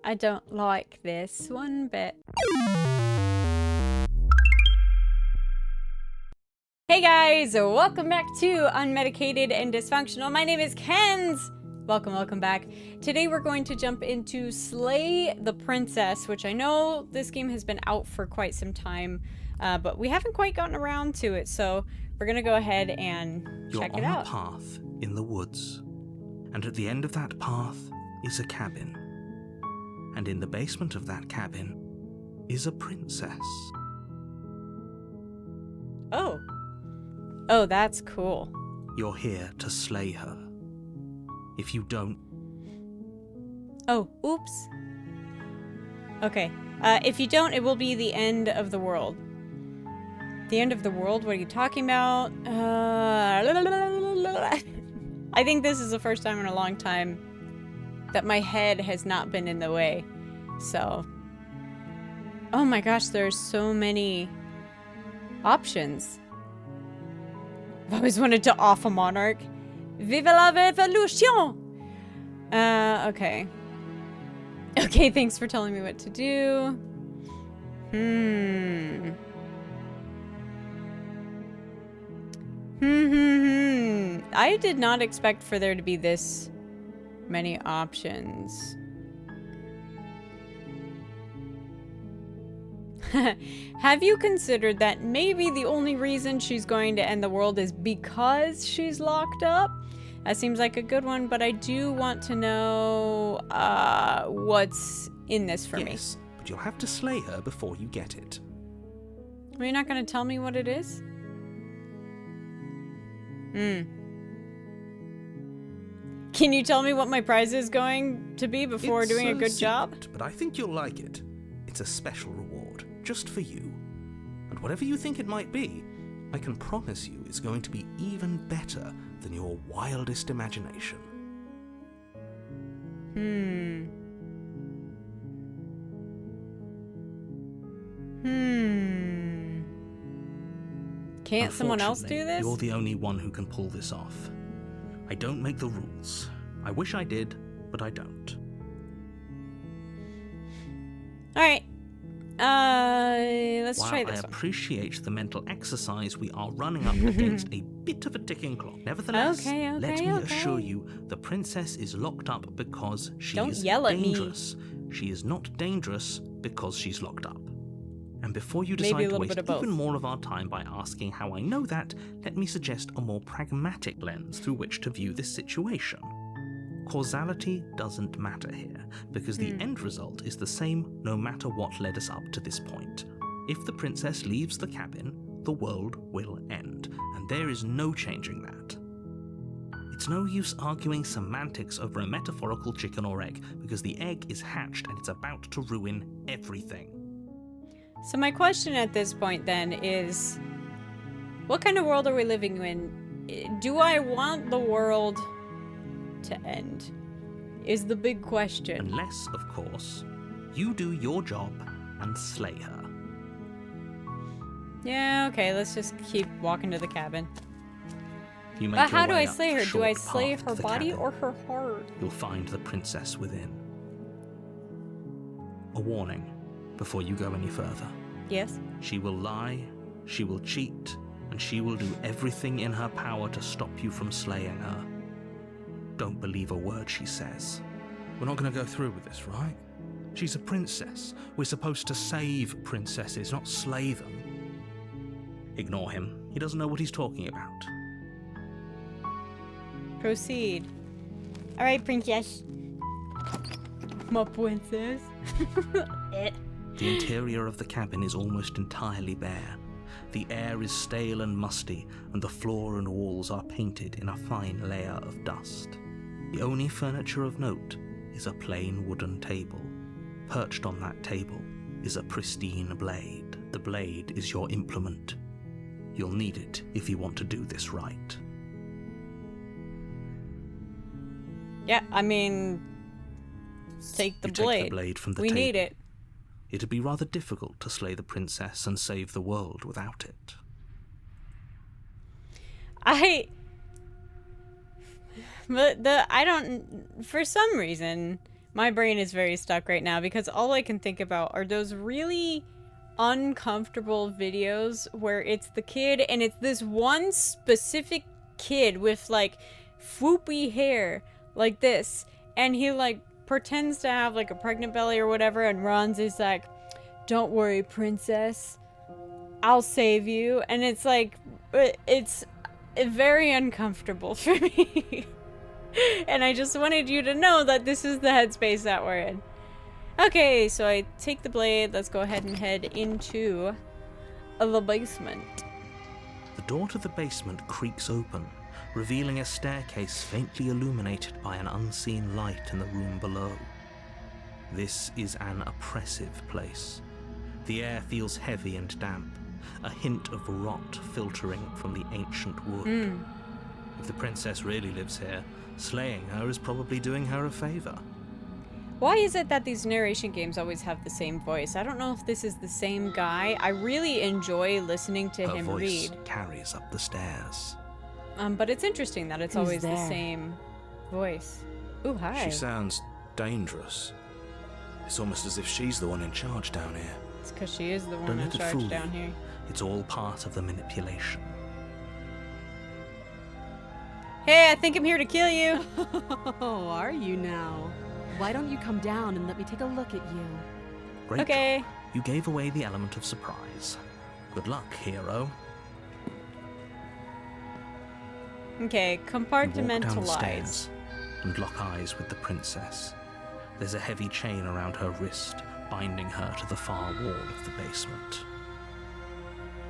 I don't like this one bit. Hey guys, welcome back to Unmedicated and Dysfunctional. My name is Kenz. Welcome back. Today we're going to jump into Slay the Princess, which I know this game has been out for quite some time, but we haven't quite gotten around to it, so we're gonna go ahead and check it out. You're on a path in the woods, and at the end of that path is a cabin. And in the basement of that cabin is a princess. Oh, that's cool. You're here to slay her. If you don't... Oh, oops. Okay, if you don't, it will be the end of the world. The end of the world? What are you talking about? I think this is the first time in a long time that my head has not been in the way. So... Oh my gosh, there's so many options. I've always wanted to off a monarch. Vive la revolution! Okay. Okay, thanks for telling me what to do. I did not expect for there to be this many options. Have you considered that maybe the only reason she's going to end the world is because she's locked up? That seems like a good one, but I do want to know what's in this for me. Yes, but you'll have to slay her before you get it. Are you not going to tell me what it is? Can you tell me what my prize is going to be before doing a good job? But I think you'll like it. It's a special reward, just for you. And whatever you think it might be, I can promise you it's going to be even better than your wildest imagination. Can't someone else do this? You're the only one who can pull this off. I don't make the rules. I wish I did, but I don't. Alright. Let's try this While I one. appreciate the mental exercise, we are running up against a bit of a ticking clock. Nevertheless, let me assure you, the princess is locked up because she is dangerous. She is not dangerous because she's locked up. And before you decide to waste even more of our time by asking how I know that, let me suggest a more pragmatic lens through which to view this situation. Causality doesn't matter here, because the end result is the same no matter what led us up to this point. If the princess leaves the cabin, the world will end, and there is no changing that. It's no use arguing semantics over a metaphorical chicken or egg, because the egg is hatched and it's about to ruin everything. So my question at this point then is, what kind of world are we living in? Do I want the world to end? Is the big question. Unless, of course, you do your job and slay her. Yeah, okay, let's just keep walking to the cabin. But how do I slay her? Do I slay her body or her heart? You'll find the princess within. A warning before you go any further. Yes? She will lie, she will cheat, and she will do everything in her power to stop you from slaying her. Don't believe a word she says. We're not going to go through with this, right? She's a princess. We're supposed to save princesses, not slay them. Ignore him. He doesn't know what he's talking about. Proceed. Alright, princess. My princess. The interior of the cabin is almost entirely bare. The air is stale and musty, and the floor and walls are painted in a fine layer of dust. The only furniture of note is a plain wooden table. Perched on that table is a pristine blade. The blade is your implement. You'll need it if you want to do this right. Yeah, I mean, take the blade. Take the blade from the table. We need it. It'd be rather difficult to slay the princess and save the world without it. For some reason, My brain is very stuck right now because all I can think about are those really uncomfortable videos where it's the kid and it's this one specific kid with like swoopy hair like this, and he like pretends to have like a pregnant belly or whatever, and runs. He's like, "Don't worry, princess, I'll save you." And it's like, it's very uncomfortable for me. And I just wanted you to know that this is the headspace that we're in. Okay, so I take the blade. Let's go ahead and head into the basement. The door to the basement creaks open, revealing a staircase faintly illuminated by an unseen light in the room below. This is an oppressive place. The air feels heavy and damp, a hint of rot filtering from the ancient wood. If the princess really lives here, slaying her is probably doing her a favor. Why is it that these narration games always have the same voice? I don't know if this is the same guy. I really enjoy listening to him read. Her voice carries up the stairs. But it's interesting that it's always the same voice. Ooh, hi. She sounds dangerous. It's almost as if she's the one in charge down here. It's because she is the one in charge down here. It's all part of the manipulation. Hey, I think I'm here to kill you. Oh, are you now? Why don't you come down and let me take a look at you? Great okay. Job. You gave away the element of surprise. Good luck, hero. Okay, compartmentalize. You walk down the stairs and lock eyes with the princess. There's a heavy chain around her wrist, binding her to the far wall of the basement.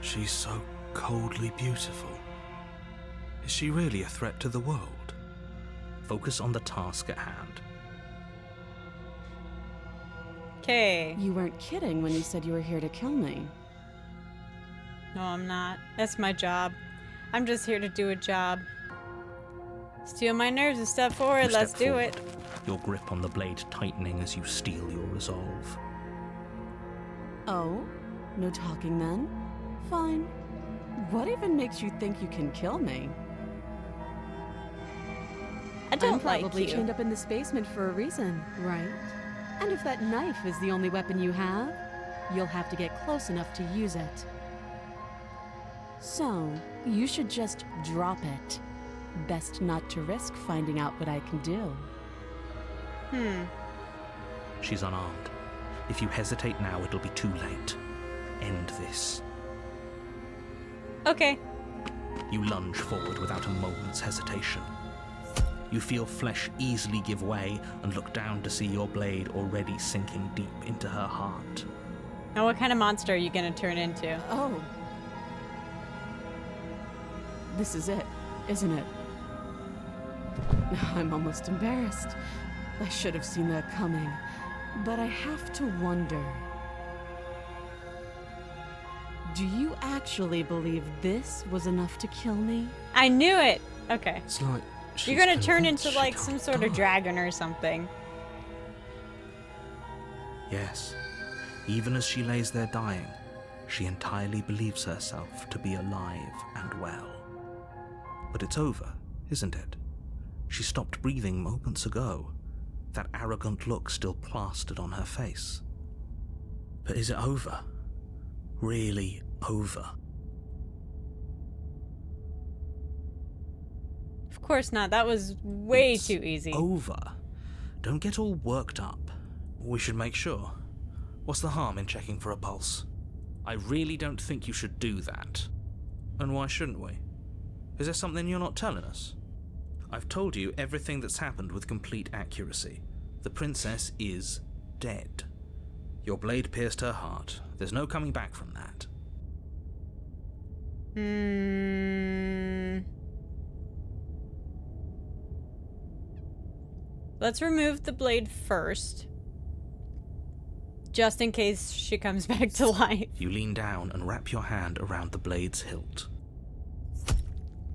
She's so coldly beautiful. Is she really a threat to the world? Focus on the task at hand. Okay. You weren't kidding when you said you were here to kill me. No, I'm not. That's my job. I'm just here to do a job. Steal my nerves and step forward. Let's do it. Your grip on the blade tightening as you steel your resolve. Oh? No talking then? Fine. What even makes you think you can kill me? I don't I'm probably like you. chained up in this basement for a reason, right? And if that knife is the only weapon you have, you'll have to get close enough to use it. So, you should just drop it. Best not to risk finding out what I can do. She's unarmed. If you hesitate now, it'll be too late. End this. Okay. You lunge forward without a moment's hesitation. You feel flesh easily give way and look down to see your blade already sinking deep into her heart. Now what kind of monster are you gonna turn into? Oh. This is it, isn't it? I'm almost embarrassed. I should have seen that coming. But I have to wonder. Do you actually believe this was enough to kill me? I knew it! Okay. It's like you're gonna turn into like some sort of dragon or something. Yes. Even as she lays there dying, she entirely believes herself to be alive and well. But it's over, isn't it? She stopped breathing moments ago, that arrogant look still plastered on her face. But is it over? Really over? Of course not. That was way It's too easy. Over. Don't get all worked up. We should make sure. What's the harm in checking for a pulse? I really don't think you should do that. And why shouldn't we? Is there something you're not telling us? I've told you everything that's happened with complete accuracy. The princess is dead. Your blade pierced her heart. There's no coming back from that. Let's remove the blade first. Just in case she comes back to life. You lean down and wrap your hand around the blade's hilt.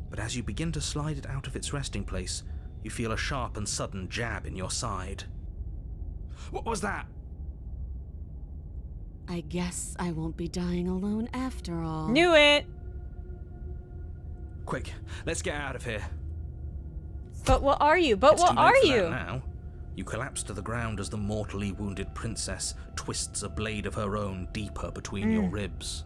But as you begin to slide it out of its resting place, you feel a sharp and sudden jab in your side. What was that? I guess I won't be dying alone after all. Knew it! Quick, let's get out of here. But what are you? It's too late for that now. You collapse to the ground as the mortally wounded princess twists a blade of her own deeper between your ribs.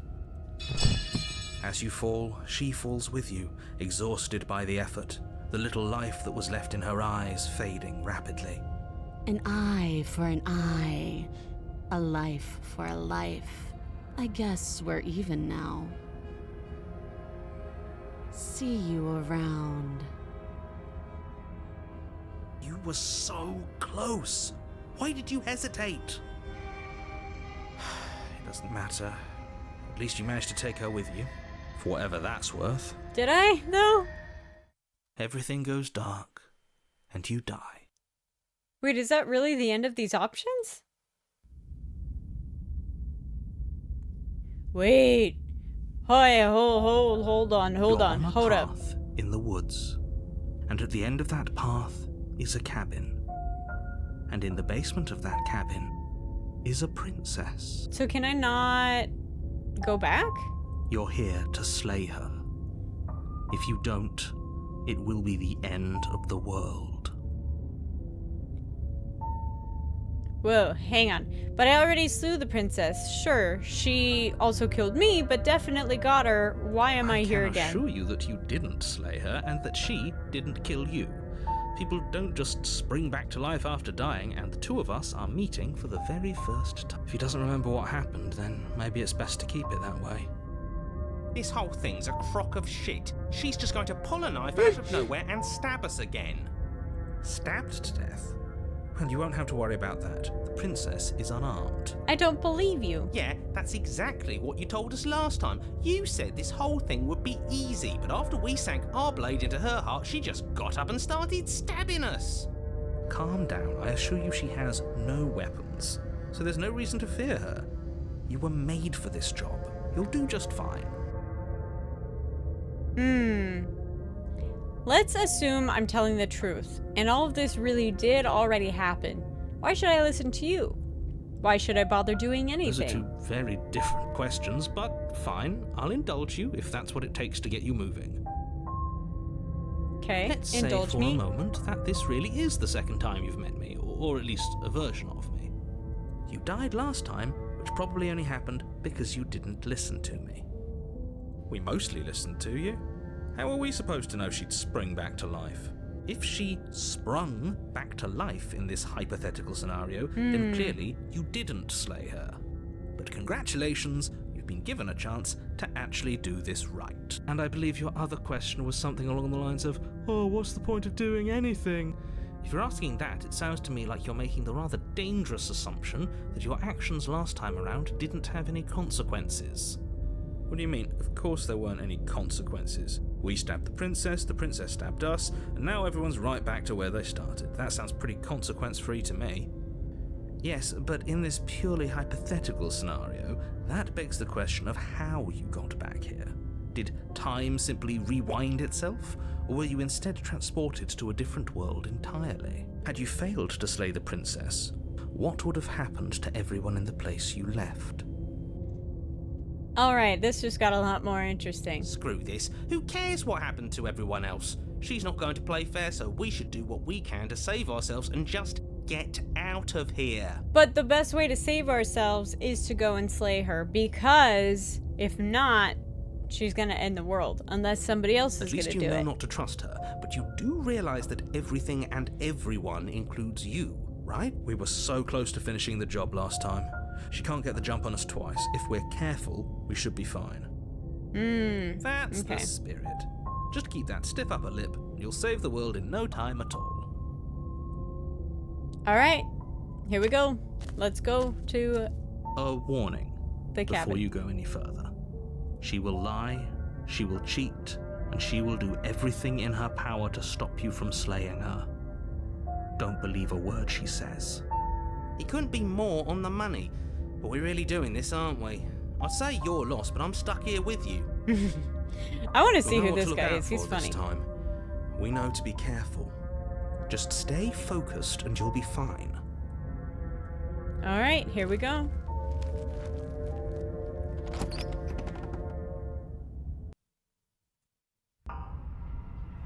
As you fall, she falls with you, exhausted by the effort, the little life that was left in her eyes fading rapidly. An eye for an eye, a life for a life. I guess we're even now. See you around. You were so close. Why did you hesitate? It doesn't matter. At least you managed to take her with you. For whatever that's worth. Did I, though? Everything goes dark, and you die. Wait, is that really the end of these options? Wait. Hi, hold on, hold You're on, on a hold up. path in the woods, and at the end of that path is a cabin. And in the basement of that cabin is a princess. So can I not go back? You're here to slay her. If you don't, it will be the end of the world. Whoa, hang on. But I already slew the princess. Sure, she also killed me, but definitely got her. Why am I here again? I can assure you that you didn't slay her and that she didn't kill you. People don't just spring back to life after dying, and the two of us are meeting for the very first time. If he doesn't remember what happened, then maybe it's best to keep it that way. This whole thing's a crock of shit. She's just going to pull a knife out of nowhere and stab us again. Stabbed to death? And you won't have to worry about that. The princess is unarmed. I don't believe you. Yeah, that's exactly what you told us last time. You said this whole thing would be easy, but after we sank our blade into her heart, she just got up and started stabbing us. Calm down. I assure you she has no weapons, so there's no reason to fear her. You were made for this job. You'll do just fine. Let's assume I'm telling the truth, and all of this really did already happen. Why should I listen to you? Why should I bother doing anything? Those are two very different questions, but fine. I'll indulge you if that's what it takes to get you moving. Okay, Let's indulge say for me. a moment that this really is the second time you've met me, or at least a version of me. You died last time, which probably only happened because you didn't listen to me. We mostly listened to you. How are we supposed to know she'd spring back to life? If she sprung back to life in this hypothetical scenario, then clearly you didn't slay her. But congratulations, you've been given a chance to actually do this right. And I believe your other question was something along the lines of, oh, what's the point of doing anything? If you're asking that, it sounds to me like you're making the rather dangerous assumption that your actions last time around didn't have any consequences. What do you mean? Of course there weren't any consequences. We stabbed the princess stabbed us, and now everyone's right back to where they started. That sounds pretty consequence-free to me. Yes, but in this purely hypothetical scenario, that begs the question of how you got back here. Did time simply rewind itself, or were you instead transported to a different world entirely? Had you failed to slay the princess, what would have happened to everyone in the place you left? Alright, this just got a lot more interesting. Screw this. Who cares what happened to everyone else? She's not going to play fair, so we should do what we can to save ourselves and just get out of here. But the best way to save ourselves is to go and slay her, because if not, she's gonna end the world, unless somebody else is gonna do it. At least you know not to trust her, but you do realize that everything and everyone includes you, right? We were so close to finishing the job last time. She can't get the jump on us twice. If we're careful, we should be fine. That's okay. the spirit. Just keep that stiff upper lip, and you'll save the world in no time at all. Alright, here we go. Let's go to A warning the before cabin. you go any further. She will lie, she will cheat, and she will do everything in her power to stop you from slaying her. Don't believe a word she says. He couldn't be more on the money. But we're really doing this, aren't we? I'd say you're lost, but I'm stuck here with you. I want to see We'll know who what to this look guy out is. He's for this funny. time. We know to be careful. Just stay focused and you'll be fine. Alright, here we go.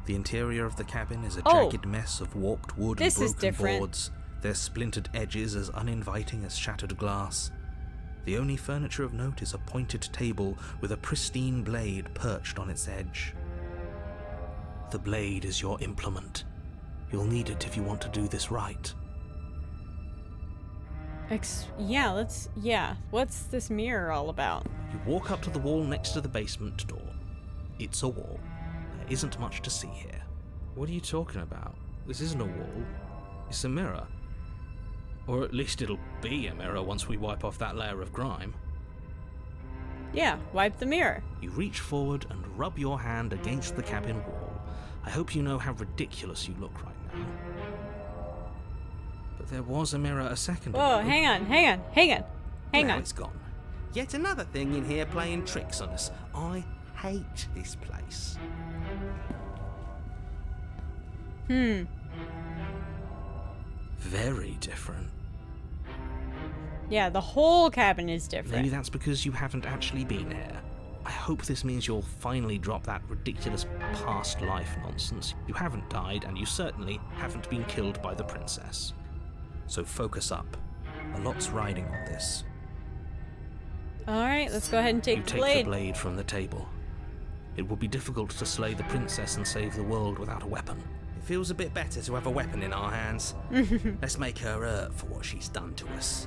The interior of the cabin is a Oh. jagged mess of warped wood This and is broken different. boards, their splintered edges as uninviting as shattered glass. The only furniture of note is a pointed table with a pristine blade perched on its edge. The blade is your implement. You'll need it if you want to do this right. Yeah, what's this mirror all about? You walk up to the wall next to the basement door. It's a wall. There isn't much to see here. What are you talking about? This isn't a wall. It's a mirror. Or at least it'll be a mirror once we wipe off that layer of grime. Yeah, wipe the mirror. You reach forward and rub your hand against the cabin wall. I hope you know how ridiculous you look right now. But there was a mirror a second ago. Whoa, hang on. Now it's gone. Yet another thing in here playing tricks on us. I hate this place. Very different. Yeah, the whole cabin is different. Maybe that's because you haven't actually been here. I hope this means you'll finally drop that ridiculous past life nonsense. You haven't died, and you certainly haven't been killed by the princess. So focus up. A lot's riding on this. Alright, let's go ahead and take the blade. You take the blade from the table. It will be difficult to slay the princess and save the world without a weapon. It feels a bit better to have a weapon in our hands. Let's make her hurt for what she's done to us.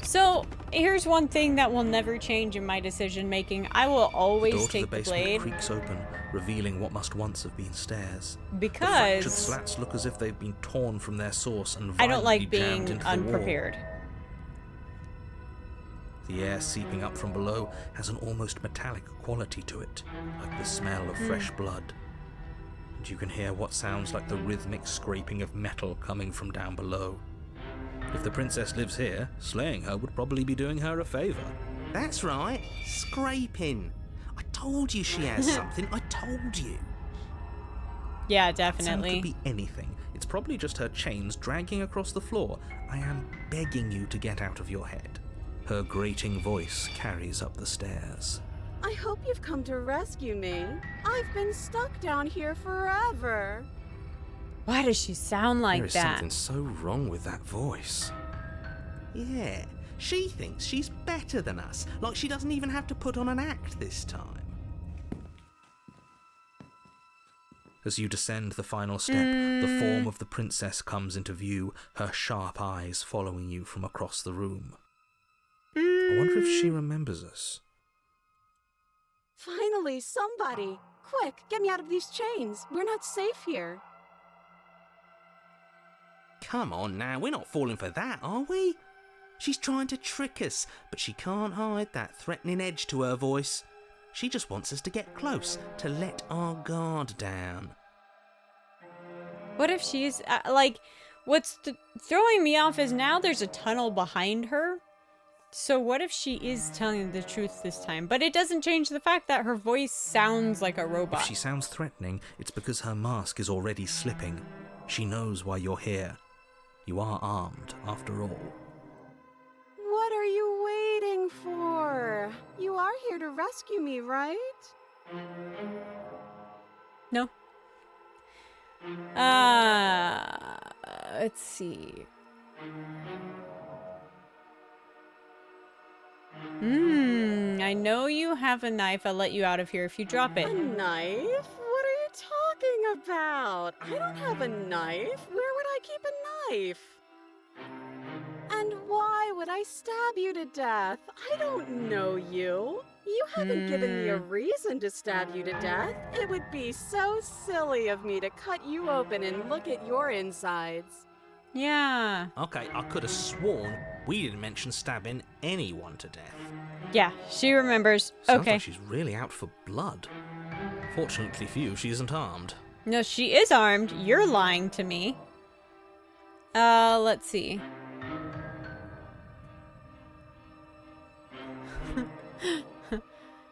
So, here's one thing that will never change in my decision making. I will always take the blade. The door to the basement creaks open, revealing what must once have been stairs. Because the fractured slats look as if they've been torn from their source and I don't like violently jammed being into unprepared. the wall. The air seeping up from below has an almost metallic quality to it, like the smell of fresh blood. And you can hear what sounds like the rhythmic scraping of metal coming from down below. If the princess lives here, slaying her would probably be doing her a favor. That's right, scraping. I told you she has something, I told you. Yeah, That sound definitely. could be anything. It's probably just her chains dragging across the floor. I am begging you to get out of your head. Her grating voice carries up the stairs. I hope you've come to rescue me. I've been stuck down here forever. Why does she sound like There is that? something so wrong with that voice. Yeah, she thinks she's better than us, like she doesn't even have to put on an act this time. As you descend the final step, the form of the princess comes into view, her sharp eyes following you from across the room. I wonder if she remembers us. Finally, somebody! Quick, get me out of these chains. We're not safe here. Come on now, we're not falling for that, are we? She's trying to trick us, but she can't hide that threatening edge to her voice. She just wants us to get close, to let our guard down. What if she's, what's throwing me off is now there's a tunnel behind her. So what if she is telling the truth this time? But it doesn't change the fact that her voice sounds like a robot. If she sounds threatening, it's because her mask is already slipping. She knows why you're here. You are armed, after all. What are you waiting for? You are here to rescue me, right? No. Let's see. I know you have a knife. I'll let you out of here if you drop A it. knife? What are you talking about? I don't have a knife. Where would I keep a knife? And why would I stab you to death? I don't know you. You haven't given me a reason to stab you to death. It would be so silly of me to cut you open and look at your insides. Yeah. Okay, I could have sworn we didn't mention stabbing anyone to death. Yeah, she remembers. Sounds Okay. like she's really out for blood. Fortunately for you, she isn't armed. No, she is armed. You're lying to me. Let's see.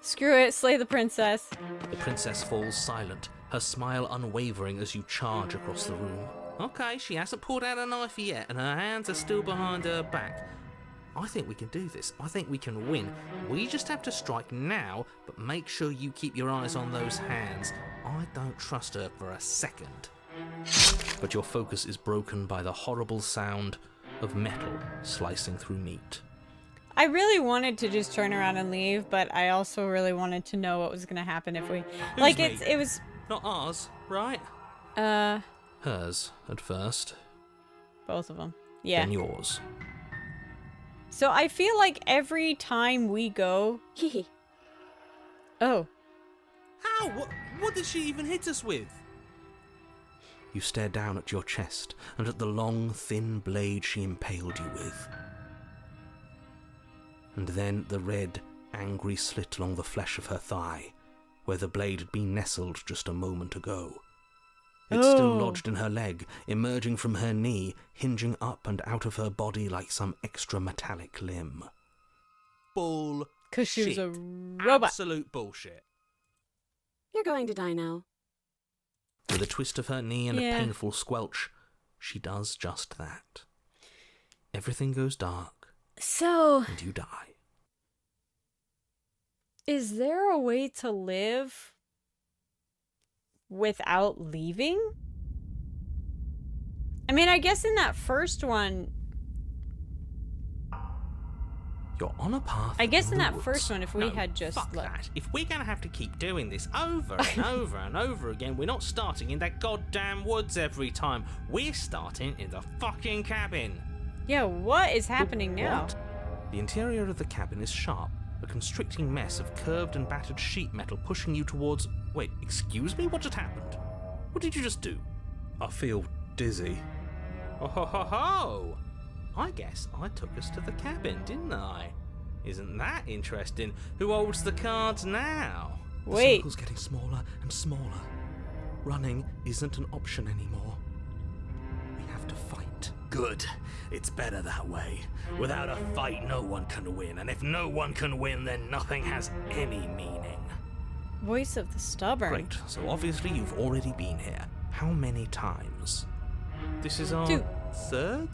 Screw it, slay the princess. The princess falls silent, her smile unwavering as you charge across the room. Okay, she hasn't pulled out a knife yet, and her hands are still behind her back. I think we can do this. I think we can win. We just have to strike now, but make sure you keep your eyes on those hands. I don't trust her for a second. but your focus is broken by the horrible sound of metal slicing through meat. I really wanted to just turn around and leave, but I also really wanted to know what was gonna happen if we... Like, it was... Not ours, right? Hers, at first. Both of them. Yeah. Then yours. So I feel like every time we go... Oh. How? What did she even hit us with? You stare down at your chest and at the long, thin blade she impaled you with. And then the red, angry slit along the flesh of her thigh, where the blade had been nestled just a moment ago. It's still lodged in her leg, emerging from her knee, hinging up and out of her body like some extra metallic limb. Bullshit. 'Cause she was a robot. Absolute bullshit. You're going to die now. With a twist of her knee and a painful squelch, she does just that. Everything goes dark. So... And you die. Is there a way to live without leaving? I mean, I guess in that first one... You're on a path. I guess in that onwards. first one, if we had just fuck left. that. If we're gonna have to keep doing this over and over and over again, we're not starting in that goddamn woods every time. We're starting in the fucking cabin. Yeah, what is happening now? What? The interior of the cabin is sharp, a constricting mess of curved and battered sheet metal pushing you towards... Wait, excuse me? What just happened? What did you just do? I feel dizzy. Oh ho ho ho! I guess I took us to the cabin, didn't I? Isn't that interesting? Who holds the cards now? Wait. The circle's getting smaller and smaller. Running isn't an option anymore. We have to fight. Good. It's better that way. Without a fight, no one can win. And if no one can win, then nothing has any meaning. Voice of the stubborn. Great, so obviously you've already been here. How many times? This is our 2. third?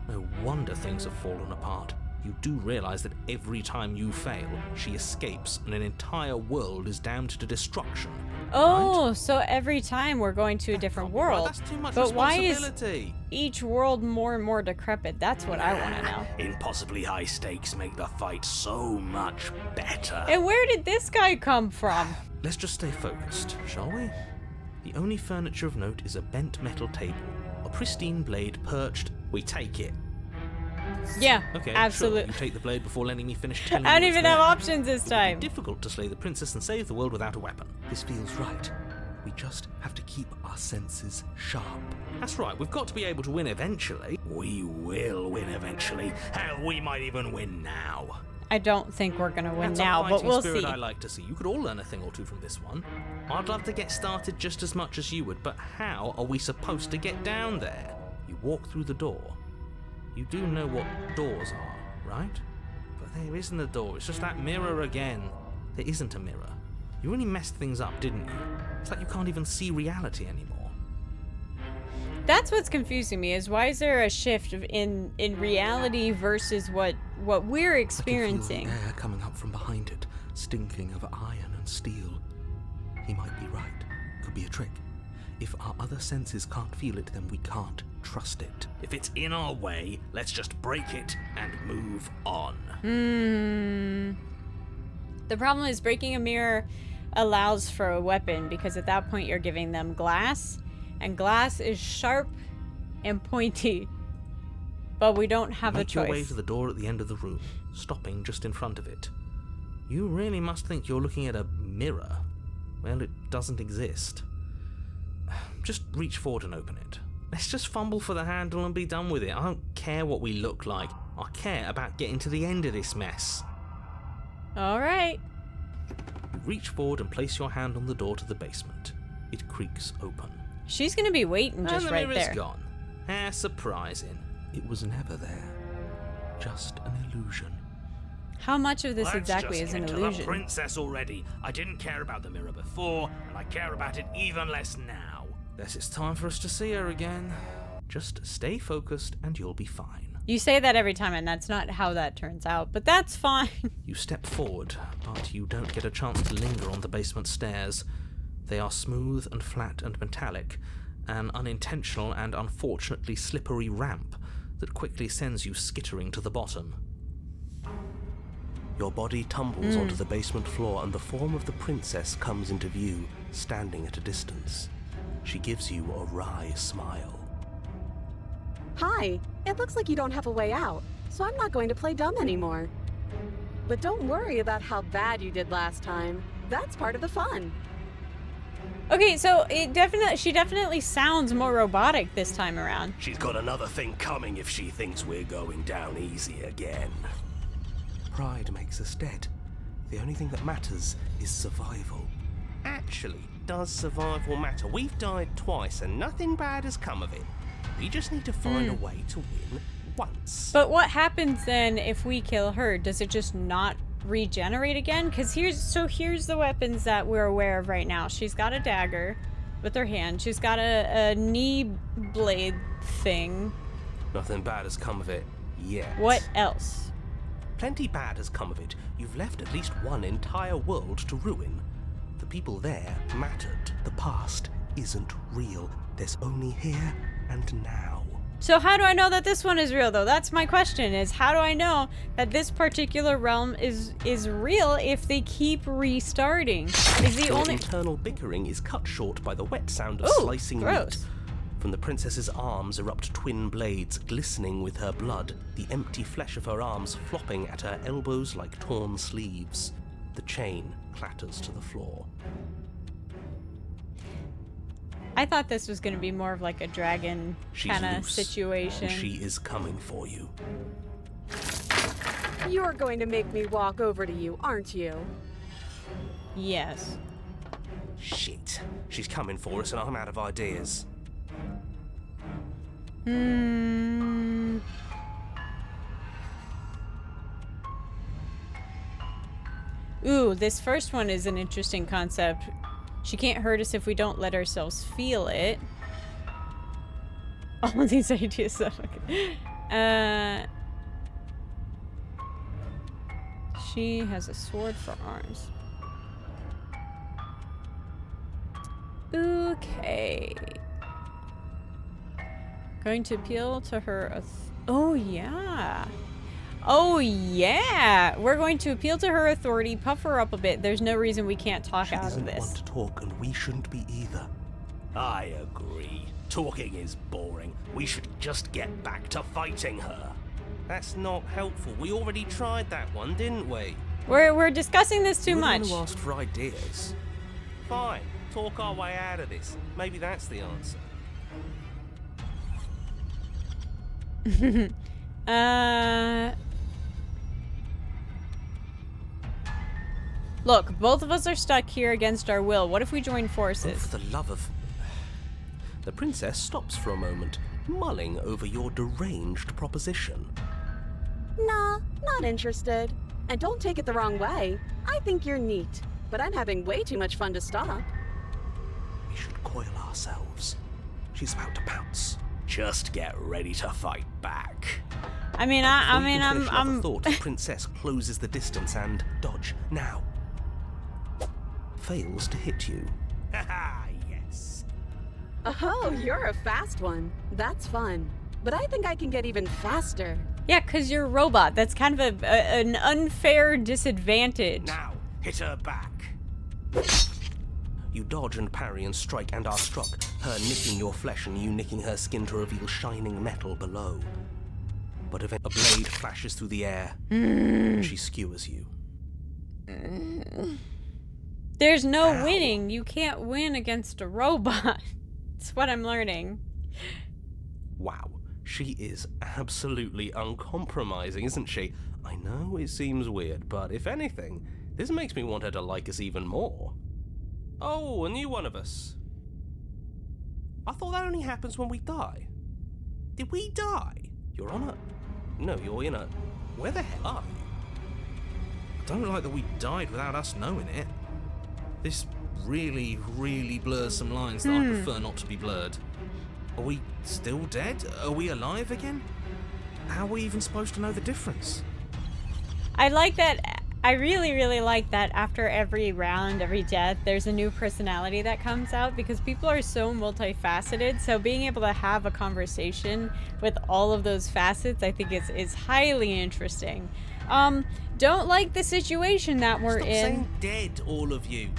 No wonder things have fallen apart. You do realise that every time you fail, she escapes and an entire world is damned to destruction. Oh, right? so every time we're going to a different Well, world. that's too much but why is responsibility. each world more and more decrepit? That's what I want to know. Impossibly high stakes make the fight so much better. And where did this guy come from? Let's just stay focused, shall we? The only furniture of note is a bent metal table, a pristine blade perched. We take it. Yeah, Okay, absolutely. Sure. You take the blade before letting me finish telling you I don't what's even there. have options this time. Difficult to slay the princess and save the world without a weapon. This feels right. We just have to keep our senses sharp. That's right, we've got to be able to win eventually. We will win eventually. Hell, we might even win now. I don't think we're gonna win That's now, a but fighting we'll spirit see. I like to see. You could all learn a thing or two from this one. I'd love to get started just as much as you would, but how are we supposed to get down there? You walk through the door. You do know what doors are, right? But there isn't a door, it's just that mirror again. There isn't a mirror. You really messed things up, didn't you? It's like you can't even see reality anymore. That's what's confusing me, is why is there a shift in reality versus what we're experiencing? I can feel the air coming up from behind it, stinking of iron and steel. He might be right. Could be a trick. If our other senses can't feel it, then we can't trust it. If it's in our way, let's just break it and move on. The problem is breaking a mirror allows for a weapon, because at that point you're giving them glass, and glass is sharp and pointy. But we don't have a Make your way choice. to the door at the end of the room, stopping just in front of it. You really must think you're looking at a mirror. Well, it doesn't exist. Just reach forward and open it. Let's just fumble for the handle and be done with it. I don't care what we look like. I care about getting to the end of this mess. Alright. You reach forward and place your hand on the door to the basement. It creaks open. She's gonna be waiting just and the right mirror's there. gone. How surprising. It was never there. Just an illusion. How much of this Let's exactly just is an get to illusion? the princess already. I didn't care about the mirror before, and I care about it even less now. Guess it's time for us to see her again. Just stay focused and you'll be fine. You say that every time, and that's not how that turns out, but that's fine. You step forward, but you don't get a chance to linger on the basement stairs. They are smooth and flat and metallic, an unintentional and unfortunately slippery ramp that quickly sends you skittering to the bottom. Your body tumbles onto the basement floor and the form of the princess comes into view, standing at a distance. She gives you a wry smile. Hi, it looks like you don't have a way out, so I'm not going to play dumb anymore. But don't worry about how bad you did last time. That's part of the fun. Okay, so she definitely sounds more robotic this time around. She's got another thing coming if she thinks we're going down easy again. Pride makes us dead. The only thing that matters is survival. Actually, does survival matter? We've died twice and nothing bad has come of it. We just need to find a way to win once. But what happens then if we kill her? Does it just not regenerate again? Because here's the weapons that we're aware of right now. She's got a dagger with her hand. She's got a knee blade thing. Nothing bad has come of it yet. What else? Plenty bad has come of it. You've left at least one entire world to ruin. The people there mattered. The past isn't real. There's only here and now. So how do I know that this one is real, though? That's my question, is how do I know that this particular realm is real if they keep restarting? Is the Your only internal bickering is cut short by the wet sound of slicing gross. meat. From the princess's arms erupt twin blades glistening with her blood, the empty flesh of her arms flopping at her elbows like torn sleeves. The chain clatters to the floor. I thought this was going to be more of like a dragon kind of situation. And she is coming for you. You're going to make me walk over to you, aren't you? Yes. Shit. She's coming for us and I'm out of ideas. Ooh, this first one is an interesting concept. She can't hurt us if we don't let ourselves feel it. All of these ideas stuff. She has a sword for arms. Okay. Going to appeal to her. Oh, yeah. Oh, yeah. We're going to appeal to her authority, puff her up a bit. There's no reason we can't talk out of this. She isn't one to talk, and we shouldn't be either. I agree. Talking is boring. We should just get back to fighting her. That's not helpful. We already tried that one, didn't we? We're discussing this too much. We're the one who asked for ideas. Fine. Talk our way out of this. Maybe that's the answer. Look, both of us are stuck here against our will. What if we join forces? Oh, for the love of... The princess stops for a moment, mulling over your deranged proposition. Nah, not interested. And don't take it the wrong way. I think you're neat, but I'm having way too much fun to stop. We should coil ourselves. She's about to pounce. Just get ready to fight back. I'm thought, the princess closes the distance and dodge now. Fails to hit you. Haha, yes. Oh, you're a fast one. That's fun. But I think I can get even faster. Yeah, because you're a robot. That's kind of an unfair disadvantage. Now, hit her back. You dodge and parry and strike and are struck, her nicking your flesh and you nicking her skin to reveal shining metal below. But eventually a blade flashes through the air, and she skewers you. There's no winning. You can't win against a robot. That's what I'm learning. Wow, she is absolutely uncompromising, isn't she? I know it seems weird, but if anything, this makes me want her to like us even more. Oh, a new one of us. I thought that only happens when we die. Did we die? You're on a... No, you're in a... Where the hell are you? I don't like that we died without us knowing it. This really, really blurs some lines that I prefer not to be blurred. Are we still dead? Are we alive again? How are we even supposed to know the difference? I like that I really, really like that after every round, every death, there's a new personality that comes out because people are so multifaceted. So being able to have a conversation with all of those facets, I think is highly interesting. Don't like the situation that we're Stop in. saying dead, all of you.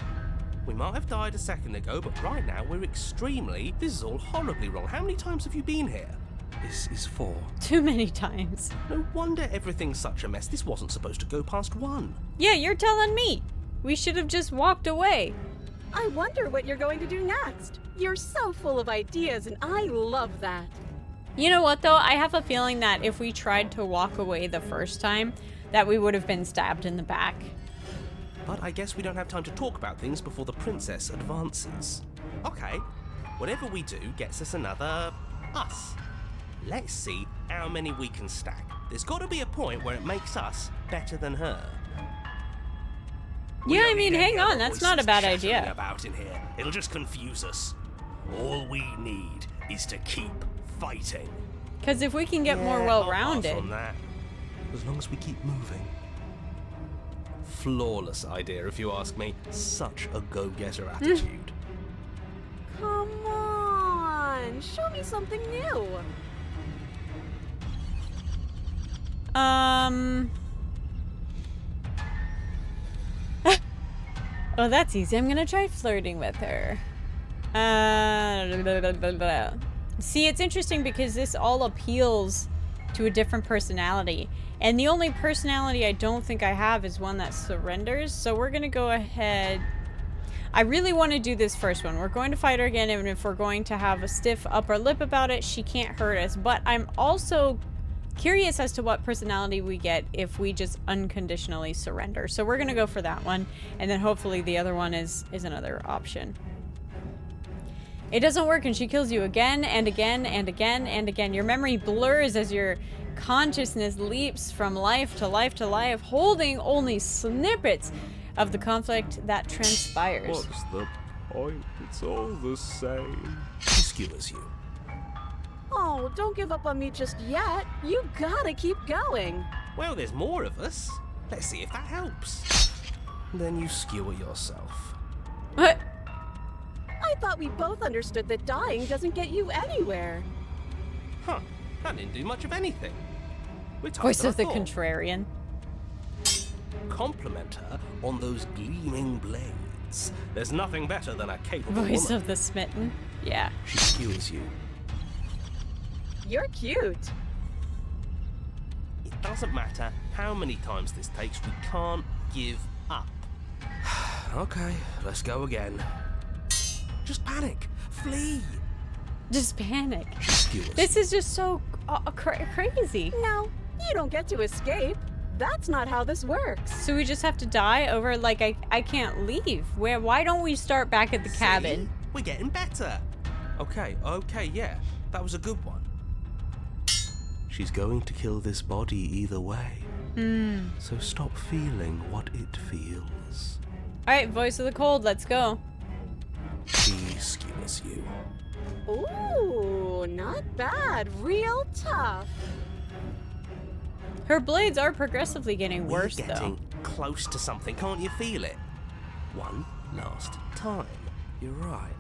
We might have died a second ago, but right now we're extremely... This is all horribly wrong. How many times have you been here? This is 4. Too many times. No wonder everything's such a mess. This wasn't supposed to go past 1. Yeah, you're telling me. We should have just walked away. I wonder what you're going to do next. You're so full of ideas, and I love that. You know what, though? I have a feeling that if we tried to walk away the first time, that we would have been stabbed in the back. But I guess we don't have time to talk about things before the princess advances. Okay, whatever we do gets us another... us. Let's see how many we can stack. There's got to be a point where it makes us better than her. Yeah, I mean, hang on, that's not a bad idea. About in here. It'll just confuse us. All we need is to keep fighting. Because if we can get more well-rounded... I'll pass on that. As long as we keep moving. Flawless idea, if you ask me. Such a go-getter attitude. Come on, show me something new. Oh, that's easy. I'm gonna try flirting with her. See, it's interesting because this all appeals to a different personality. And the only personality I don't think I have is one that surrenders. So we're gonna go ahead. I really want to do this first one. We're going to fight her again, and if we're going to have a stiff upper lip about it, she can't hurt us. But I'm also curious as to what personality we get if we just unconditionally surrender. So we're gonna go for that one, and then hopefully the other one is another option. It doesn't work, and she kills you again and again and again and again. Your memory blurs as your consciousness leaps from life to life to life, holding only snippets of the conflict that transpires. What's the point? It's all the same. She skewers you. Oh, don't give up on me just yet. You gotta keep going. Well, there's more of us. Let's see if that helps. Then you skewer yourself. What? I thought we both understood that dying doesn't get you anywhere. Huh. That didn't do much of anything. We're tired Voice than of the I thought. contrarian. Compliment her on those gleaming blades. There's nothing better than a capable Voice woman. of the smitten. Yeah. She skewers you. You're cute. It doesn't matter how many times this takes, we can't give up. Okay, let's go again. Just panic. Flee. Just panic. She skewers This you. is just so crazy. No, you don't get to escape. That's not how this works. So we just have to die over, like, I can't leave. Why don't we start back at the cabin? See? We're getting better. Okay, yeah. That was a good one. She's going to kill this body either way. So stop feeling what it feels. Alright, voice of the cold, let's go. She skewers you. Ooh, not bad. Real tough. Her blades are progressively getting worse, We're getting close to something. Can't you feel it? One last time. You're right.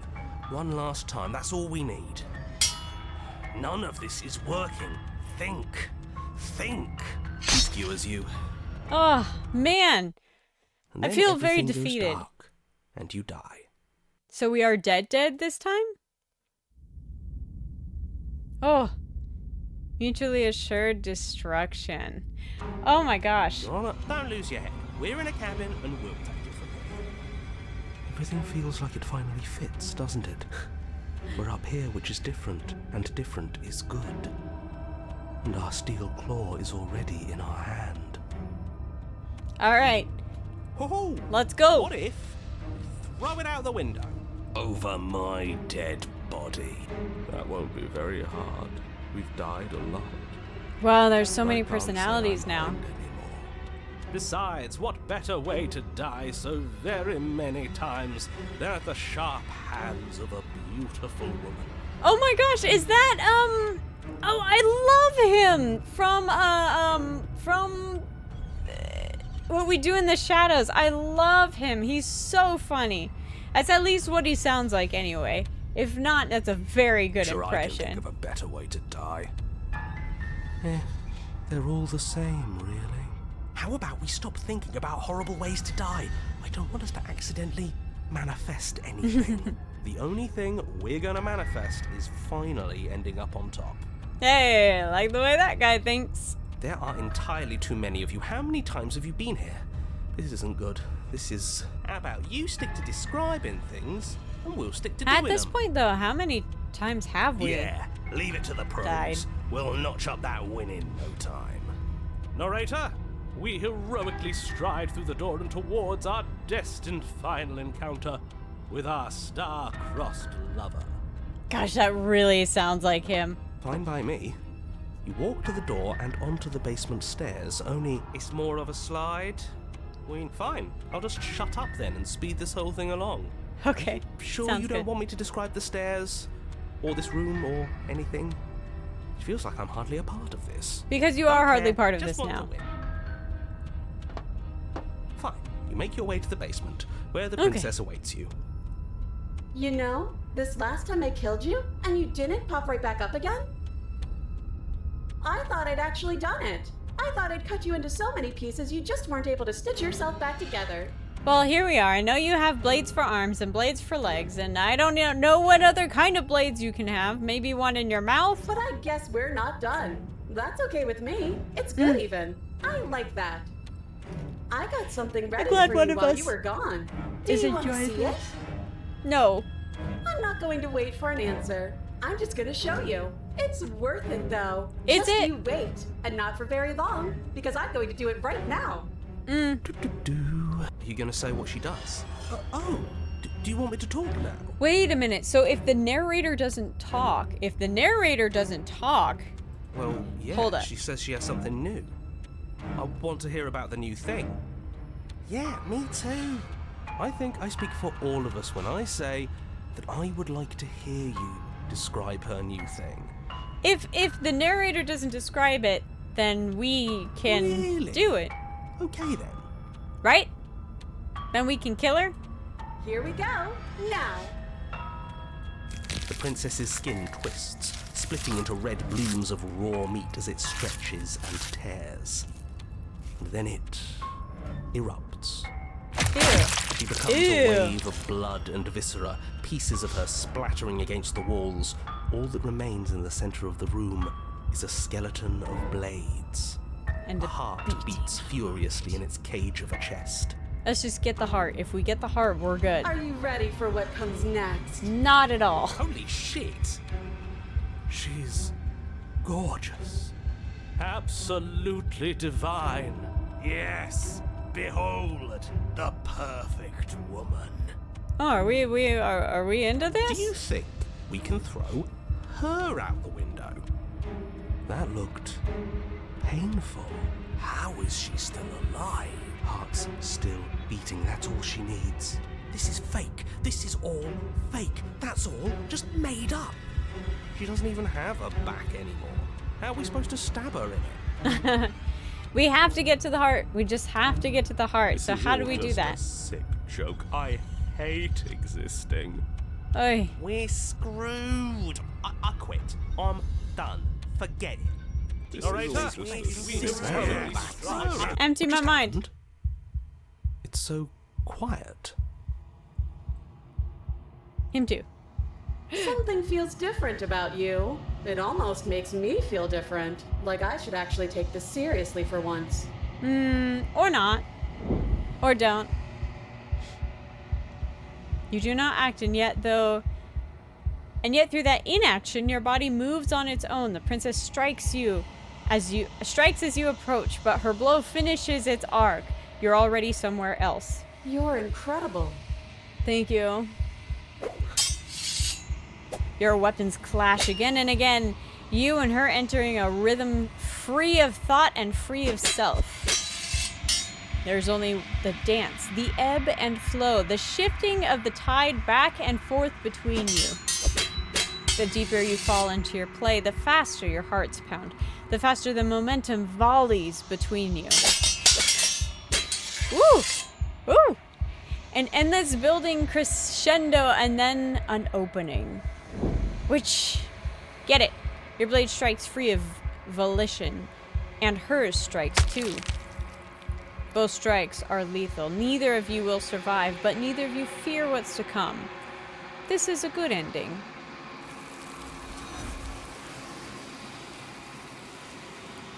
One last time. That's all we need. None of this is working. Think. She skewers you. though. Oh, man. And I then feel very everything goes defeated. dark, and you die. So we are dead this time? Oh. Mutually assured destruction. Oh my gosh. Don't lose your head. We're in a cabin and we'll take it from here. Everything feels like it finally fits, doesn't it? We're up here, which is different, and different is good. And our steel claw is already in our hand. Alright, Ho-ho! let's go. What if we throw it out the window? Over my dead body. That won't be very hard. We've died a lot. Wow, there's so I many can't say personalities I'm now. mind anymore. Besides, what better way to die so very many times than at the sharp hands of a beautiful woman? Oh my gosh, is that, oh, I love him from what we do in the shadows. I love him. He's so funny. That's at least what he sounds like anyway. If not, that's a very good impression. I can think of a better way to die. They're all the same, really. How about we stop thinking about horrible ways to die? I don't want us to accidentally manifest anything. The only thing we're gonna manifest is finally ending up on top. Hey, I like the way that guy thinks. There are entirely too many of you. How many times have you been here? This isn't good. This is... How about you stick to describing things, and we'll stick to doing them. At this point, though, how many times have we? Yeah, leave it to the pros. Died. We'll notch up that win in no time. Narrator, we heroically stride through the door and towards our destined final encounter with our star-crossed lover. Gosh, that really sounds like him. Fine by me. You walk to the door and onto the basement stairs, only it's more of a slide. Fine. I'll just shut up then and speed this whole thing along. Okay. Sure sounds you don't good. want me to describe the stairs, or this room, or anything? It feels like I'm hardly a part of this. Because you are hardly part of Just this want to now. win. Fine. You make your way to the basement, where the Okay. princess awaits you. You know, this last time I killed you, and you didn't pop right back up again? I thought I'd actually done it. I thought I'd cut you into so many pieces you just weren't able to stitch yourself back together. Well, here we are. I know you have blades for arms and blades for legs, and I don't know what other kind of blades you can have. Maybe one in your mouth? But I guess we're not done. That's okay with me. It's good even. I like that. I got something ready glad for one you of while us you were gone. Do is you want to enjoying see it? No. I'm not going to wait for an answer. I'm just going to show you. It's worth it, though. Is just it? you wait, and not for very long, because I'm going to do it right now. Are you gonna say what she does? Do you want me to talk now? Wait a minute. So if the narrator doesn't talk, Well, yeah, Hold up. she says she has something new. I want to hear about the new thing. Yeah, me too. I think I speak for all of us when I say that I would like to hear you describe her new thing. if the narrator doesn't describe it, then we can Really? do it, Okay then. right? Then we can kill her? Here we go. Now. The princess's skin twists, splitting into red blooms of raw meat as it stretches and tears. And then it erupts. Ew. She becomes a wave of blood and viscera, pieces of her splattering against the walls. All that remains in the center of the room is a skeleton of blades. And A a heart beat. beats furiously in its cage of a chest. Let's just get the heart. If we get the heart, we're good. Are you ready for what comes next? Not at all. Holy shit! She's gorgeous. Absolutely divine. Yes, behold the perfect woman. Oh, are we into this? Do you think we can throw her out the window? That looked painful. How is she still alive? Heart's still beating, that's all she needs. This is fake. This is all fake. That's all just made up. She doesn't even have a back anymore. How are we supposed to stab her in it? We have to get to the heart. We just have to get to the heart. So This is how do all we do just that? A sick joke. I hate existing. Oy. We're screwed. I quit. I'm done. Forget it. This Narrator, is all just Empty my mind. It's so quiet. Him too. Something feels different about you. It almost makes me feel different. Like I should actually take this seriously for once. Or not. Or don't. You do not act, and yet through that inaction, your body moves on its own. The princess strikes as you approach, but her blow finishes its arc. You're already somewhere else. You're incredible. Thank you. Your weapons clash again and again, you and her entering a rhythm free of thought and free of self. There's only the dance, the ebb and flow, the shifting of the tide back and forth between you. The deeper you fall into your play, the faster your hearts pound, the faster the momentum volleys between you. Woo! Woo! An endless building crescendo and then an opening. Which, get it, your blade strikes free of volition, and hers strikes too. Both strikes are lethal. Neither of you will survive, but neither of you fear what's to come. This is a good ending.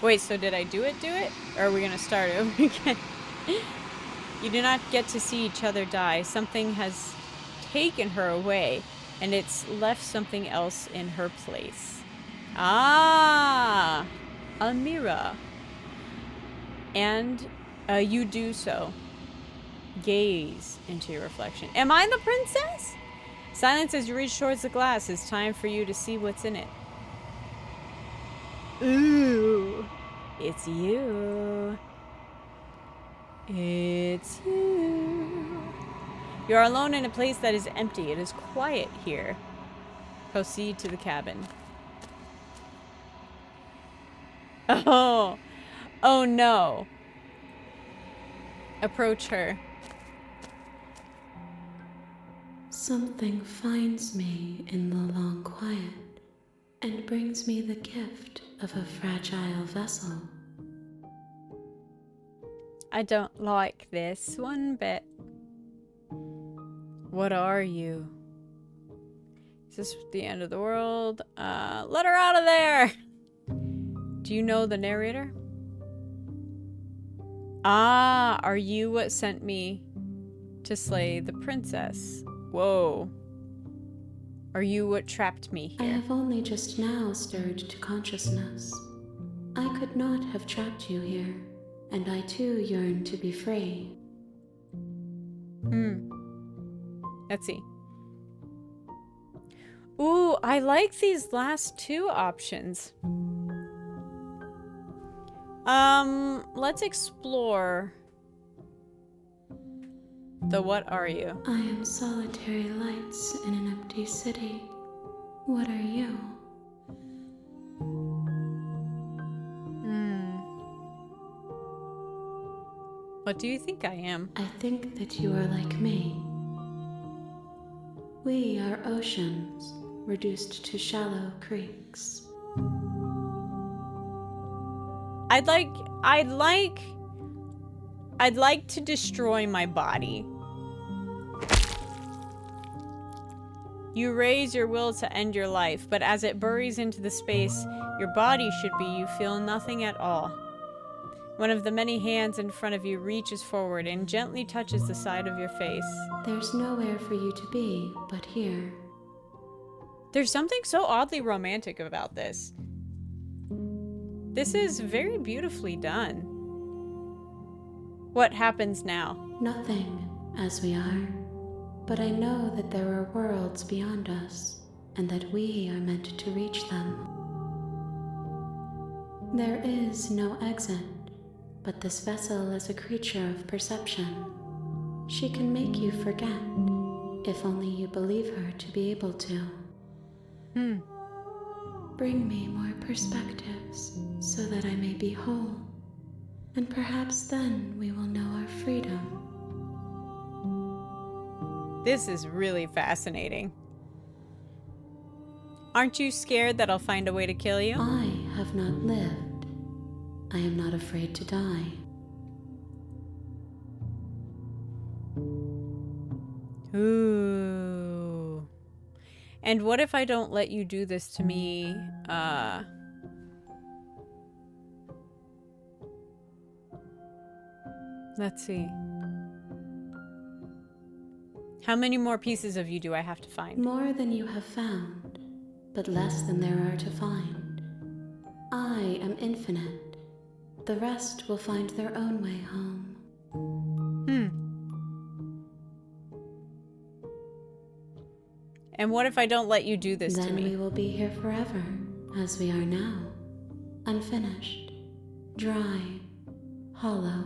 Wait, so did I do it? Or are we gonna start over again? You do not get to see each other die. Something has taken her away, and it's left something else in her place. Ah! A mirror. And you do so. Gaze into your reflection. Am I the princess? Silence as you reach towards the glass. It's time for you to see what's in it. Ooh. It's you. It's you. You're alone in a place that is empty. It is quiet here. Proceed to the cabin. Oh. Oh no. Approach her. Something finds me in the long quiet and brings me the gift of a fragile vessel. I don't like this one bit. What are you? Is this the end of the world? Let her out of there! Do you know the narrator? Ah, are you what sent me to slay the princess? Whoa. Are you what trapped me I here? have only just now stirred to consciousness. I could not have trapped you here, and I too yearn to be free. Let's see. Ooh, I like these last two options. Let's explore the what are you? I am solitary lights in an empty city. What are you? What do you think I am? I think that you are like me. We are oceans, reduced to shallow creeks. I'd like to destroy my body. You raise your will to end your life, but as it buries into the space your body should be, you feel nothing at all. One of the many hands in front of you reaches forward and gently touches the side of your face. There's nowhere for you to be but here. There's something so oddly romantic about this. This is very beautifully done. What happens now? Nothing, as we are. But I know that there are worlds beyond us, and that we are meant to reach them. There is no exit, but this vessel is a creature of perception. She can make you forget, if only you believe her to be able to. Bring me more perspectives, so that I may be whole, and perhaps then we will know our freedom. This is really fascinating. Aren't you scared that I'll find a way to kill you? I have not lived. I am not afraid to die. Ooh. And what if I don't let you do this to me? Let's see. How many more pieces of you do I have to find? More than you have found, but less than there are to find. I am infinite. The rest will find their own way home. And what if I don't let you do this to Then me? we will be here forever, as we are now. Unfinished, dry, hollow.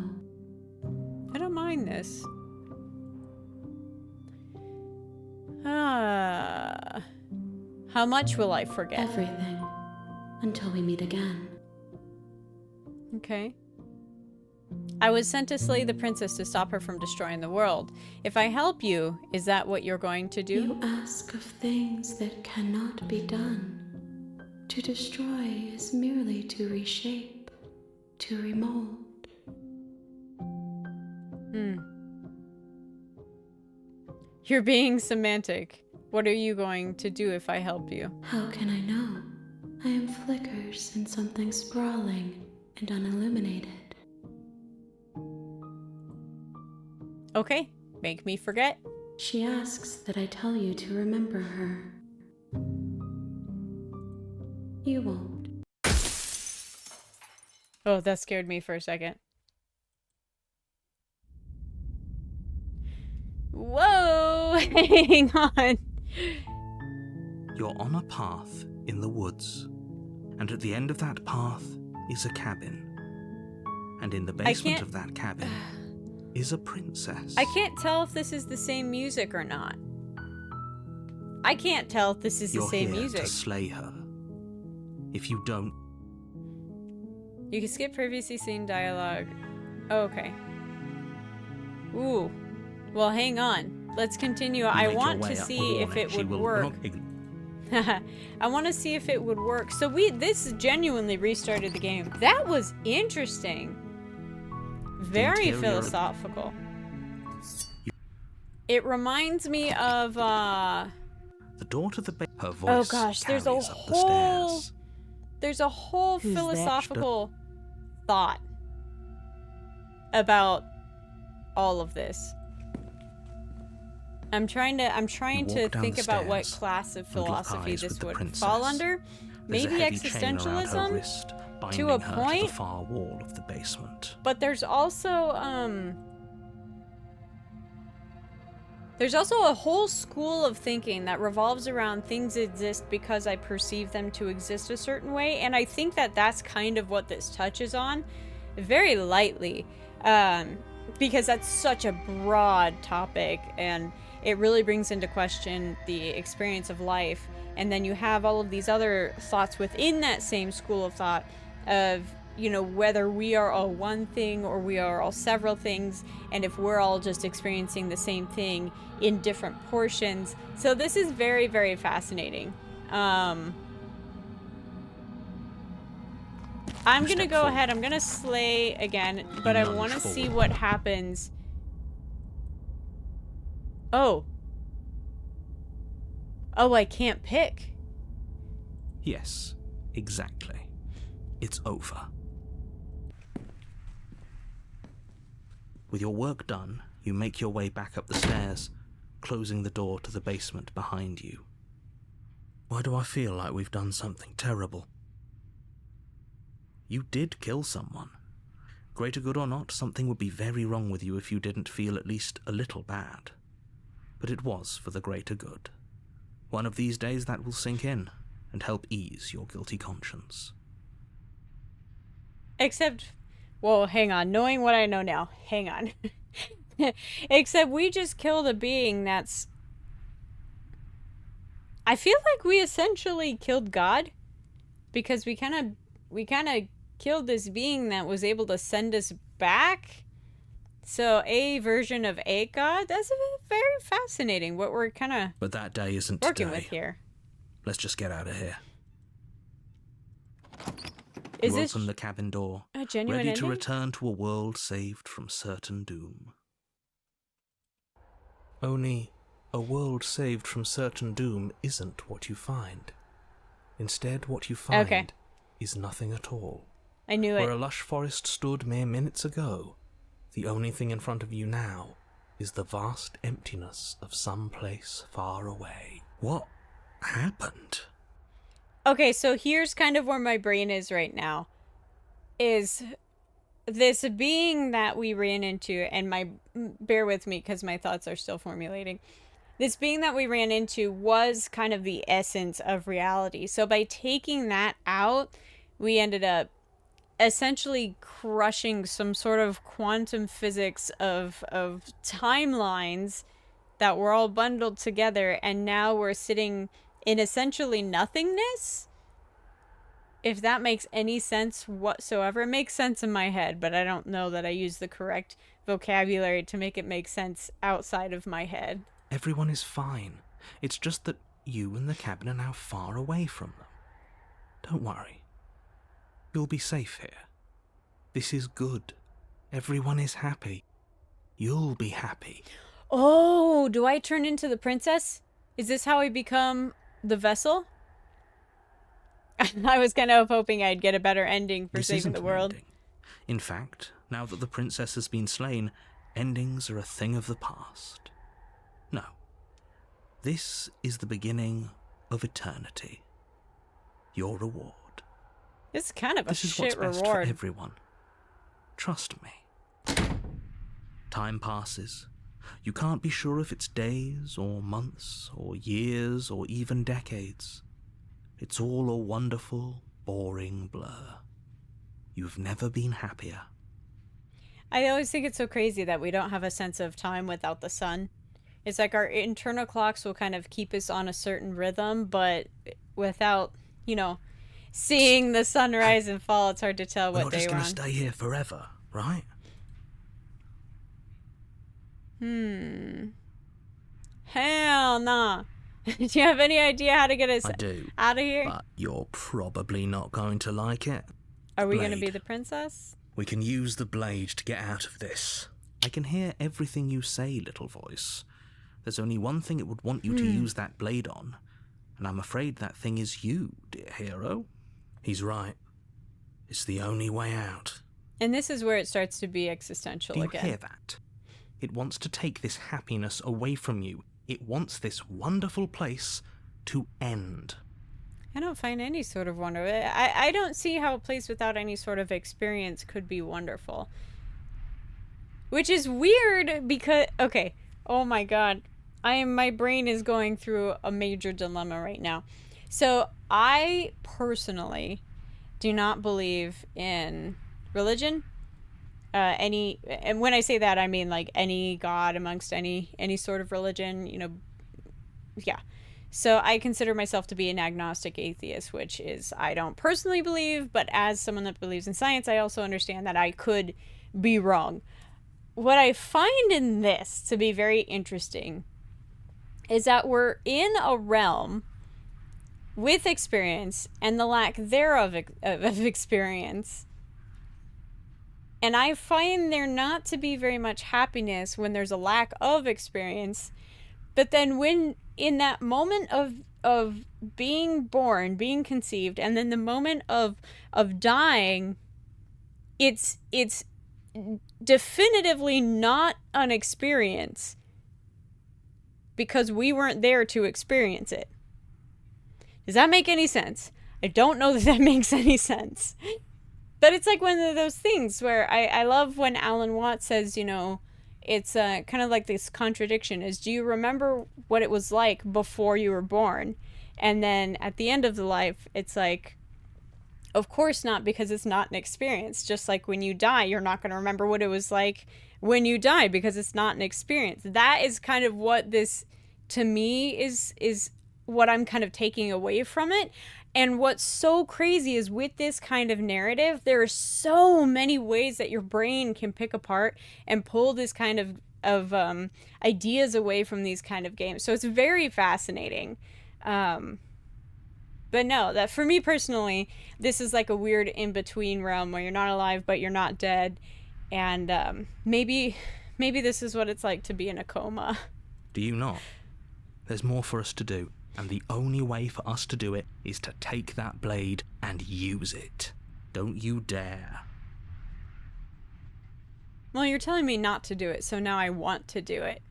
I don't mind this. How much will I forget? Everything, until we meet again. Okay. I was sent to slay the princess to stop her from destroying the world. If I help you, is that what you're going to do? You ask of things that cannot be done. To destroy is merely to reshape, to remold. You're being semantic. What are you going to do if I help you? How can I know? I am flickers in something sprawling and unilluminated. Okay, make me forget. She asks that I tell you to remember her. You won't. Oh, that scared me for a second. Whoa! Hang on. You're on a path in the woods, and at the end of that path is a cabin. And in the basement of that cabin is a princess. I can't tell if this is the same music or not. I can't tell if this is the same music. You're here to slay her. If you don't... You can skip previously seen dialogue. Oh, okay. Ooh. Well, hang on. Let's continue. I want to see if it would work. I want to see if it would work. So this genuinely restarted the game. That was interesting. Very philosophical. It reminds me of the door to the her voice. Oh gosh, there's a whole philosophical thought about all of this. I'm trying to think about what class of philosophy this would fall under. Maybe existentialism to a point. To the far wall of the basement. But there's also a whole school of thinking that revolves around things exist because I perceive them to exist a certain way, and I think that that's kind of what this touches on, very lightly, because that's such a broad topic, and it really brings into question the experience of life. And then you have all of these other thoughts within that same school of thought of, you know, whether we are all one thing or we are all several things, and if we're all just experiencing the same thing in different portions. So this is very, very fascinating. I'm gonna go ahead. I'm gonna slay again, but I want to see what happens. Oh, I can't pick. Yes, exactly. It's over. With your work done, you make your way back up the stairs, closing the door to the basement behind you. Why do I feel like we've done something terrible? You did kill someone. Greater good or not, something would be very wrong with you if you didn't feel at least a little bad. But it was for the greater good. One of these days that will sink in and help ease your guilty conscience. Except, well, hang on. Knowing what I know now, hang on. Except we just killed a being that's... I feel like we essentially killed God, because we kind of killed this being that was able to send us back. So a version of a God. That's very fascinating. What we're kind of but that day isn't working today. With here. Let's just get out of here. Is you this open the cabin door, a genuine ready ending? to return to a world saved from certain doom. Only a world saved from certain doom isn't what you find. Instead, what you find is nothing at all. I knew it. Where a lush forest stood mere minutes ago, the only thing in front of you now is the vast emptiness of some place far away. What happened? Okay, so here's kind of where my brain is right now. Is this being that we ran into, and bear with me because my thoughts are still formulating. This being that we ran into was kind of the essence of reality. So by taking that out, we ended up essentially crushing some sort of quantum physics of timelines that were all bundled together, and now we're sitting in essentially nothingness. if that makes any sense whatsoever. It makes sense in my head, but I don't know that I use the correct vocabulary to make it make sense outside of my head. Everyone is fine. It's just that you and the cabin are now far away from them. Don't worry. You'll be safe here. This is good. Everyone is happy. You'll be happy. Oh, do I turn into the princess? Is this how I become the vessel? I was kind of hoping I'd get a better ending for saving the world. Ending. In fact, now that the princess has been slain, endings are a thing of the past. No. This is the beginning of eternity. Your reward. It's kind of a shit reward. This is what's best for everyone. Trust me. Time passes. You can't be sure if it's days or months or years or even decades. It's all a wonderful, boring blur. You've never been happier. I always think it's so crazy that we don't have a sense of time without the sun. It's like our internal clocks will kind of keep us on a certain rhythm, but without, seeing the sunrise and fall, it's hard to tell what day we're on. We're not just going to stay here forever, right? Hell nah. Do you have any idea how to get us out of here? But you're probably not going to like it. Are we going to be the princess? We can use the blade to get out of this. I can hear everything you say, little voice. There's only one thing it would want you to use that blade on, and I'm afraid that thing is you, dear hero. He's right. It's the only way out. And this is where it starts to be existential again. Do you hear that? It wants to take this happiness away from you. It wants this wonderful place to end. I don't find any sort of wonder. I don't see how a place without any sort of experience could be wonderful. Which is weird because... Okay. Oh my god. My brain is going through a major dilemma right now. So, I personally do not believe in religion. And when I say that, I mean like any god amongst any sort of religion, yeah. So I consider myself to be an agnostic atheist, which is I don't personally believe, but as someone that believes in science, I also understand that I could be wrong. What I find in this to be very interesting is that we're in a realm with experience and the lack thereof of experience. And I find there not to be very much happiness when there's a lack of experience. But then when in that moment of being born, being conceived, and then the moment of dying, it's definitively not an experience because we weren't there to experience it. Does that make any sense? I don't know that makes any sense. But it's like one of those things where I love when Alan Watts says, it's kind of like this contradiction is, do you remember what it was like before you were born? And then at the end of the life, it's like, of course not, because it's not an experience. Just like when you die, you're not going to remember what it was like when you die because it's not an experience. That is kind of what this, to me, is what I'm kind of taking away from it. And what's so crazy is with this kind of narrative, there are so many ways that your brain can pick apart and pull this kind of ideas away from these kind of games. So it's very fascinating. But no, that for me personally, this is like a weird in-between realm where you're not alive, but you're not dead. And maybe this is what it's like to be in a coma. Do you not? There's more for us to do. And the only way for us to do it is to take that blade and use it. Don't you dare. Well, you're telling me not to do it, so now I want to do it.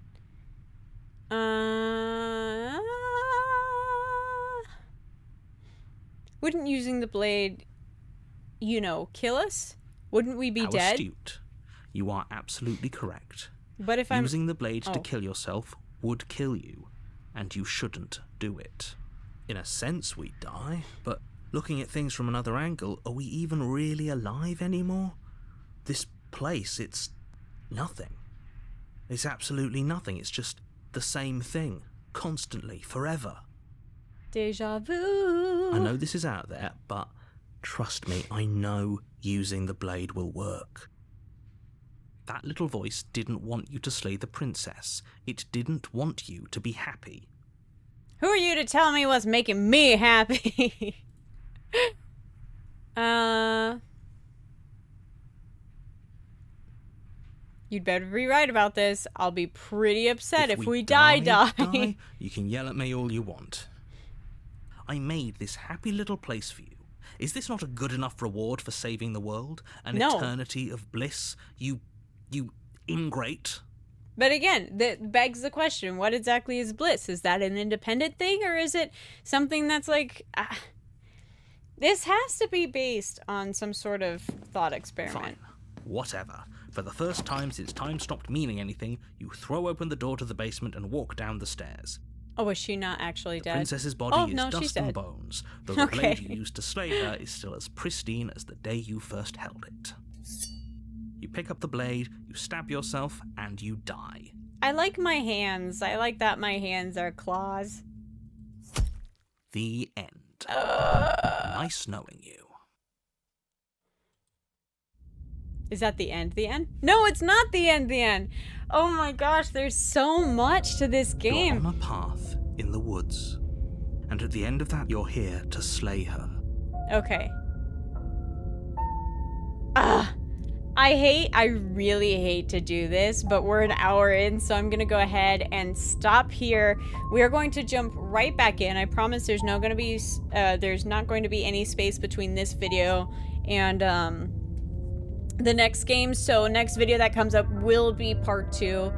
Wouldn't using the blade, kill us? Wouldn't we be dead? Astute. You are absolutely correct. But if using the blade to kill yourself would kill you. And you shouldn't do it. In a sense, we die, but looking at things from another angle, are we even really alive anymore? This place, it's nothing. It's absolutely nothing. It's just the same thing, constantly, forever. Deja vu. I know this is out there, but Trust me, I know using the blade will work. That little voice didn't want you to slay the princess. It didn't want you to be happy. Who are you to tell me what's making me happy? You'd better be right about this. I'll be pretty upset if we die. You can yell at me all you want. I made this happy little place for you. Is this not a good enough reward for saving the world? An eternity of bliss? You ingrate. But again, that begs the question, what exactly is bliss? Is that an independent thing, or is it something that's like... this has to be based on some sort of thought experiment. Fine. Whatever. For the first time since time stopped meaning anything, you throw open the door to the basement and walk down the stairs. Oh, was she not actually dead? The princess's body is dust and bones, though the blade you used to slay her is still as pristine as the day you first held it. You pick up the blade, you stab yourself, and you die. I like my hands. I like that my hands are claws. The end. Nice knowing you. Is that the end? The end? No, it's not the end. The end. Oh my gosh, there's so much to this game. You're on a path in the woods, and at the end of that, you're here to slay her. Okay. I really hate to do this, but we're an hour in, so I'm gonna go ahead and stop here. We are going to jump right back in. I promise there's not going to be any space between this video and the next game. So next video that comes up will be part 2.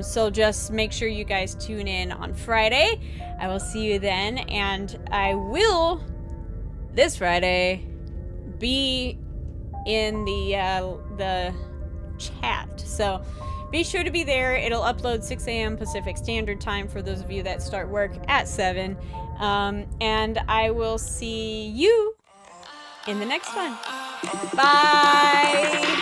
So just make sure you guys tune in on Friday. I will see you then, and I will this Friday be in the chat, so be sure to be there. It'll upload 6 a.m. Pacific Standard Time for those of you that start work at 7, and I will see you in the next one. Bye.